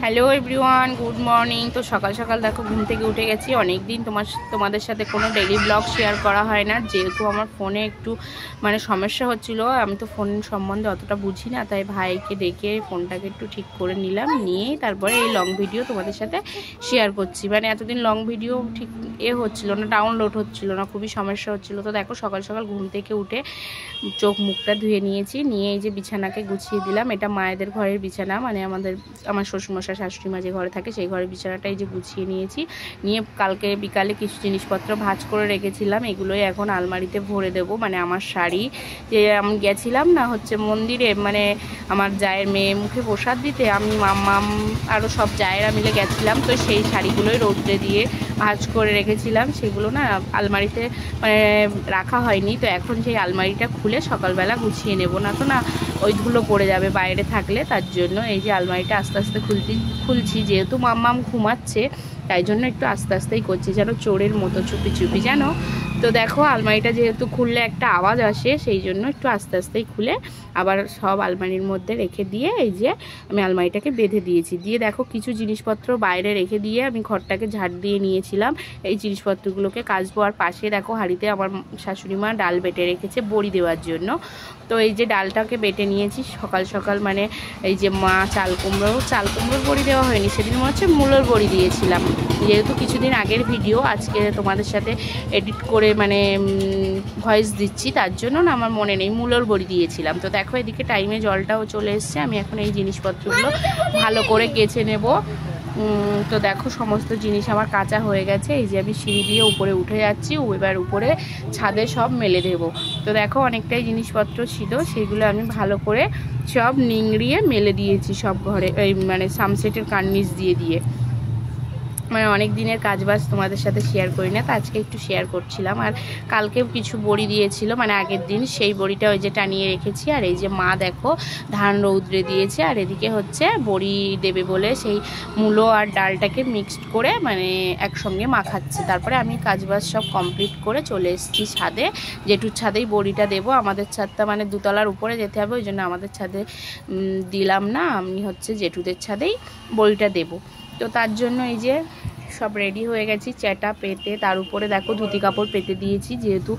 Hello everyone, good morning. তো সকাল সকাল দেখো ঘুম থেকে উঠে গেছি। অনেক দিন তোমাদের সাথে কোনো ডেইলি ব্লগ শেয়ার করা হয় না, যেহেতু আমার ফোনে একটু সমস্যা হচ্ছিল। আমি তো ফোন সম্বন্ধে অতটা বুঝি না, তাই ভাইকে ডেকে ফোনটাকে একটু ঠিক করে নিলাম, নিয়েই তারপরে এই লং ভিডিও তোমাদের সাথে শেয়ার করছি। এতদিন লং ভিডিও ঠিক হচ্ছিল না, ডাউনলোড হচ্ছিল না, খুবই সমস্যা হচ্ছিল। তো দেখো সকাল সকাল ঘুম থেকে উঠে চোখ মুখটা ধুয়ে নিয়েছি, নিয়ে এই যে বিছানাকে গুছিয়ে দিলাম। এটা মায়েদের ঘরের বিছানা, আমার শ্বশুরমশাই শাশুড়ি মা যে ঘরে থাকে সেই ঘরের বিছানাটা এই যে গুছিয়ে নিয়েছি। নিয়ে কালকে বিকালে কিছু জিনিসপত্র ভাঁজ করে রেখেছিলাম, এগুলোই এখন আলমারিতে ভরে দেবো। আমার শাড়ি, যে আমি গেছিলাম না মন্দিরে, আমার জায়ের মেয়ে মুখে প্রসাদ দিতে, আমি মাম্মাম আরও সব জায়েরা মিলে গেছিলাম। তো সেই শাড়িগুলোই রৌদ্রে দিয়ে ভাঁজ করে রেখেছিলাম, সেগুলো না আলমারিতে রাখা হয়নি। তো এখন সেই আলমারিটা খুলে সকালবেলা গুছিয়ে নেব, না তো না ওই ধুলো পড়ে যাবে বাইরে থাকলে। তার জন্য এই যে আলমারিটা আস্তে আস্তে খুলছি, যেহেতু মাম্মাম ঘুমাচ্ছে তাই জন্য একটু আস্তে আস্তেই করছি, যেন চোরের মতো চুপি চুপি জানো। তো দেখো আলমারিটা যেহেতু খুললে একটা আওয়াজ আসে, সেই জন্য একটু আস্তে আস্তেই খুলে আবার সব আলমারির মধ্যে রেখে দিয়ে এই যে আমি আলমারিটাকে বেঁধে দিয়েছি। দিয়ে দেখো কিছু জিনিসপত্র বাইরে রেখে দিয়ে আমি ঘরটাকে ঝাড় দিয়ে নিয়েছিলাম এই জিনিসপত্রগুলোকে কাচবো। আর পাশে দেখো হাঁড়িতে আমার শাশুড়ি মা ডাল বেটে রেখেছে বড়ি দেওয়ার জন্য। তো এই যে ডালটাকে বেটে নিয়েছি সকাল সকাল, এই যে মা চাল কুমড়োর বড়ি দেওয়া হয়নি, সেদিন মনে হচ্ছে মূলোর বড়ি দিয়েছিলাম। যেহেতু কিছুদিন আগের ভিডিও আজকে তোমাদের সাথে এডিট করে ভয়েস দিচ্ছি, তার জন্য না আমার মনে নেই, মূলোর বড়ি দিয়েছিলাম। তো দেখো এদিকে টাইমে জলটাও চলে এসছে, আমি এখন এই জিনিসপত্রগুলো ভালো করে কেচে নেব। তো দেখো সমস্ত জিনিস আমার কাঁচা হয়ে গেছে। এই যে আমি সিঁড়ি দিয়ে উপরে উঠে যাচ্ছি, এবার উপরে ছাদে সব মেলে দেব। তো দেখো অনেকটাই জিনিসপত্র ছিল, সেগুলো আমি ভালো করে সব নিংড়িয়ে মেলে দিয়েছি সব ঘরে, এই সানসেটের কার্নিশ দিয়ে অনেক দিনের কাজবাজ তোমাদের সাথে শেয়ার করি না, তো আজকে একটু শেয়ার করছিলাম। আর কালকেও কিছু বড়ি দিয়েছিল, আগের দিন, সেই বড়িটা ওই যে টানিয়ে রেখেছি। আর এই যে মা দেখো ধান রৌদ্রে দিয়েছে, আর এদিকে বড়ি দেবে বলে সেই মূলো আর ডালটাকে মিক্সড করে একসঙ্গে মাখাচ্ছে। তারপরে আমি কাজবাজ সব কমপ্লিট করে চলে এসেছি ছাদে, জেঠুর ছাদেই বড়িটা দেবো। আমাদের ছাদটা দুতলার উপরে যেতে হবে, ওই জন্য আমাদের ছাদে দিলাম না, আমি জেঠুদের ছাদেই বড়িটা দেবো। তো তার জন্য এই যে সব রেডি হয়ে গেছি, চ্যাটা পেতে, তার উপরে দেখো ধুতি কাপড় পেতে দিয়েছি, যেহেতু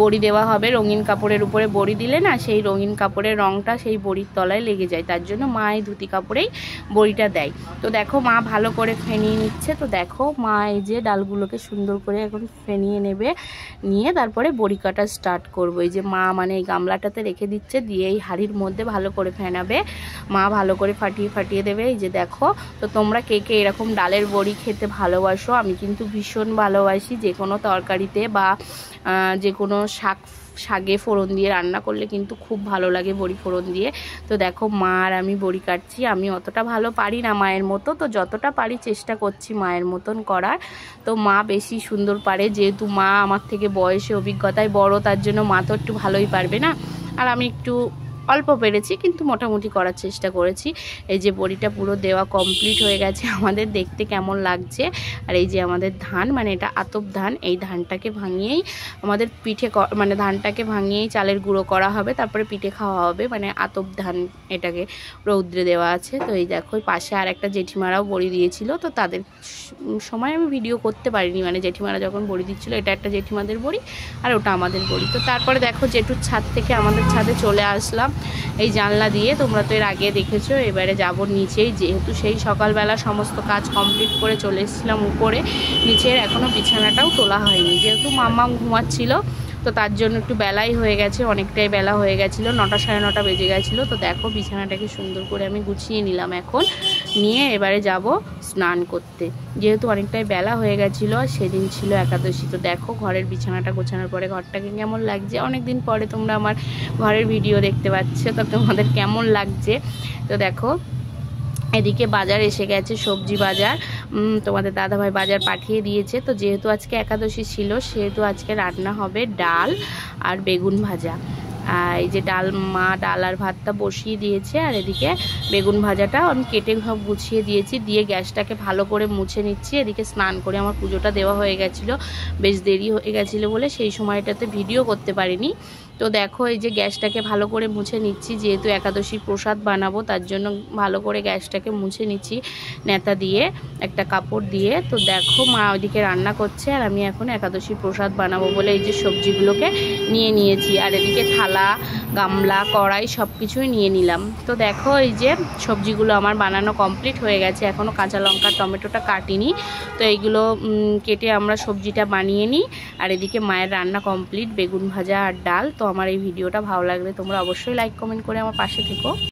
বড়ি দেওয়া হবে। রঙিন কাপড়ের উপরে বড়ি দিলে না সেই রঙিন কাপড়ের রঙটা সেই বড়ির তলায় লেগে যায়, তার জন্য মা এই ধুতি কাপড়েই বড়িটা দেয়। তো দেখো মা ভালো করে ফেনিয়ে নিচ্ছে। তো দেখো মা এই যে ডালগুলোকে সুন্দর করে এখন ফেনিয়ে নেবে, নিয়ে তারপরে বড়ি কাটা স্টার্ট করবো। এই যে মা এই গামলাটাতে রেখে দিচ্ছে, দিয়ে এই হাঁড়ির মধ্যে ভালো করে ফেনাবে, মা ভালো করে ফাটিয়ে দেবে। এই যে দেখো, তো তোমরা কে কে এরকম ডালের বড়ি খেতে ভালোবাসো? আমি কিন্তু ভীষণ ভালোবাসি, যে কোনো তরকারিতে বা যে কোনো শাকে ফোড়ন দিয়ে রান্না করলে কিন্তু খুব ভালো লাগে বড়ি ফোড়ন দিয়ে। তো দেখো মা আর আমি বড়ি কাটছি। আমি অতটা ভালো পারি না মায়ের মতো, তো যতটা পারি চেষ্টা করছি মায়ের মতন করার। তো মা বেশি সুন্দর পারে, যেহেতু মা আমার থেকে বয়সে অভিজ্ঞতায় বড়, তার জন্য মা তো একটু ভালোই পারবে না, আর আমি একটু অল্প পেরেছি, কিন্তু মোটামুটি করার চেষ্টা করেছি। এই যে বড়িটা পুরো দেওয়া কমপ্লিট হয়ে গেছে। আমাদের দেখতে কেমন লাগছে? আর এই যে আমাদের ধান, এটা আতপ ধান, এই ধানটাকে ভাঙিয়েই আমাদের পিঠে ধানটাকে ভাঙিয়েই চালের গুঁড়ো করা হবে, তারপরে পিঠে খাওয়া হবে। আতপ ধান এটাকে রৌদ্রে দেওয়া আছে। তো এই দেখো পাশে আর একটা জেঠিমারাও বড়ি দিয়েছিল, তো তাদের সময় আমি ভিডিও করতে পারিনি, জেঠিমারা যখন বড়ি দিচ্ছিল। এটা একটা জেঠিমাদের বড়ি আর ওটা আমাদের বড়ি। তো তারপরে দেখো জেঠুর ছাদ থেকে আমাদের ছাদে চলে আসলাম এই জানলা দিয়ে, তোমরা তো এর আগে দেখেছো। এবারে যাব নিচেই, যেহেতু সেই সকালবেলা সমস্ত কাজ কমপ্লিট করে চলে এসেছিলাম উপরে, নিচের এখনও বিছানাটাও তোলা হয়নি, যেহেতু মাম্মাম ঘুমাচ্ছিল। তো তার জন্য একটু বেলাই হয়ে গেছে, অনেকটাই বেলা হয়ে গেছিলো, 9টা সাড়ে 9টা বেজে গেছিলো। তো দেখো বিছানাটাকে সুন্দর করে আমি গুছিয়ে নিলাম এখন, নিয়ে এবারে যাব স্নান করতে, যেহেতু অনেকটাই বেলা হয়ে গেছিলো, সেদিন ছিল একাদশী। তো দেখো ঘরের বিছানাটা গোছানোর পরে ঘরটাকে কেমন লাগছে, অনেকদিন পরে তোমরা আমার ঘরের ভিডিও দেখতে পাচ্ছ, তো তোমাদের কেমন লাগছে। তো দেখো এদিকে বাজার এসে গেছে, সবজি বাজার, তোমাদের দাদাভাই বাজার পাঠিয়ে দিয়েছে। তো যেহেতু আজকে একাদশী ছিল, সেহেতু আজকে রান্না হবে ডাল আর বেগুন ভাজা। এই যে মা ডাল আর ভাতটা বসিয়ে দিয়েছে, আর এদিকে বেগুন ভাজাটা আমি কেটে সব গুছিয়ে দিয়েছি, দিয়ে গ্যাসটাকে ভালো করে মুছে নিচ্ছি। এদিকে স্নান করে আমার পুজোটা দেওয়া হয়ে গেছিলো, বেশ দেরি হয়ে গেছিলো বলে সেই সময়টাতে ভিডিও করতে পারিনি। তো দেখো এই যে গ্যাসটাকে ভালো করে মুছে নিচ্ছি, যেহেতু একাদশীর প্রসাদ বানাবো তার জন্য ভালো করে গ্যাসটাকে মুছে নিচ্ছি নেতা দিয়ে, একটা কাপড় দিয়ে। তো দেখো মা ওইদিকে রান্না করছে আর আমি এখন একাদশীর প্রসাদ বানাবো বলে এই যে সবজিগুলোকে নিয়ে নিয়েছি, আর এদিকে থালা, গামলা, কড়াই সব কিছুই নিয়ে নিলাম। তো দেখো এই যে সবজিগুলো আমার বানানো কমপ্লিট হয়ে গেছে, এখনও কাঁচা লঙ্কা টমেটোটা কাটিনি। তো এইগুলো কেটে আমরা সবজিটা বানিয়ে নিই। আর এদিকে মায়ের রান্না কমপ্লিট, বেগুন ভাজা আর ডাল। তো আমার এই ভিডিওটা ভালো লাগলে তোমরা অবশ্যই লাইক কমেন্ট করে আমার পাশে থেকো।